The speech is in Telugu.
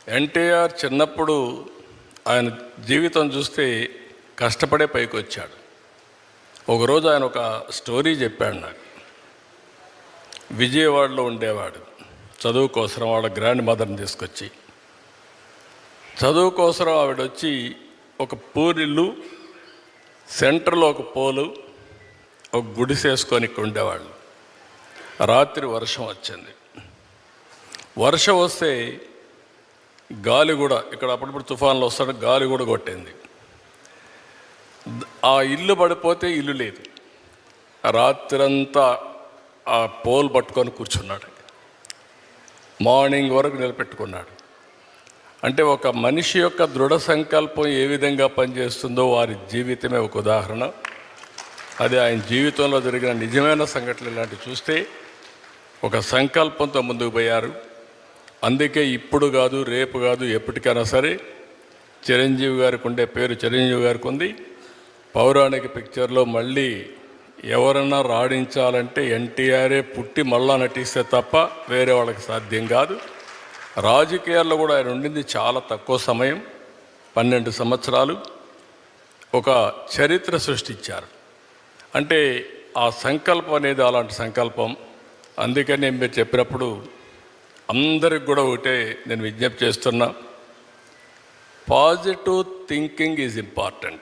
ఎన్టీఆర్ చిన్నప్పుడు ఆయన జీవితం చూస్తే కష్టపడే పైకి వచ్చాడు. ఒకరోజు ఆయన ఒక స్టోరీ చెప్పాడు నాకు. విజయవాడలో ఉండేవాడు, చదువు కోసం వాళ్ళ గ్రాండ్ మదర్ని తీసుకొచ్చి, చదువు కోసం ఆవిడ వచ్చి ఒక పూరిల్లు, సెంటర్లో ఒక పోలు, ఒక గుడిసేసుకొని ఉండేవాళ్ళు. రాత్రి వర్షం వచ్చింది. వర్షం వస్తే గాలి కూడా, ఇక్కడ అప్పుడప్పుడు తుఫాన్లు వస్తాడు, గాలి కూడా కొట్టింది. ఆ ఇల్లు పడిపోతే ఇల్లు లేదు. రాత్రంతా ఆ పోల్ పట్టుకొని కూర్చున్నాడు. మార్నింగ్ వరకు నిలబెట్టుకున్నాడు. అంటే ఒక మనిషి యొక్క దృఢ సంకల్పం ఏ విధంగా పనిచేస్తుందో వారి జీవితమే ఒక ఉదాహరణ. అది ఆయన జీవితంలో జరిగిన నిజమైన సంఘటనలు ఇలాంటివి చూస్తే ఒక సంకల్పంతో ముందుకు పోయారు. అందుకే ఇప్పుడు కాదు, రేపు కాదు, ఎప్పటికైనా సరే చిరంజీవి గారికి ఉండే పేరు చిరంజీవి గారికి ఉంది. పౌరాణిక పిక్చర్లో మళ్ళీ ఎవరన్నా రాణించాలంటే ఎన్టీఆరే పుట్టి మళ్ళా నటిస్తే తప్ప వేరే వాళ్ళకి సాధ్యం కాదు. రాజకీయాల్లో కూడా ఆయన ఉండింది చాలా తక్కువ సమయం, 12 సంవత్సరాలు. ఒక చరిత్ర సృష్టించారు. అంటే ఆ సంకల్పం అనేది అలాంటి సంకల్పం. అందుకని మీరు చెప్పినప్పుడు అందరికి కూడా ఒకటే నేను విజ్ఞప్తి చేస్తున్నా, పాజిటివ్ థింకింగ్ ఈజ్ ఇంపార్టెంట్.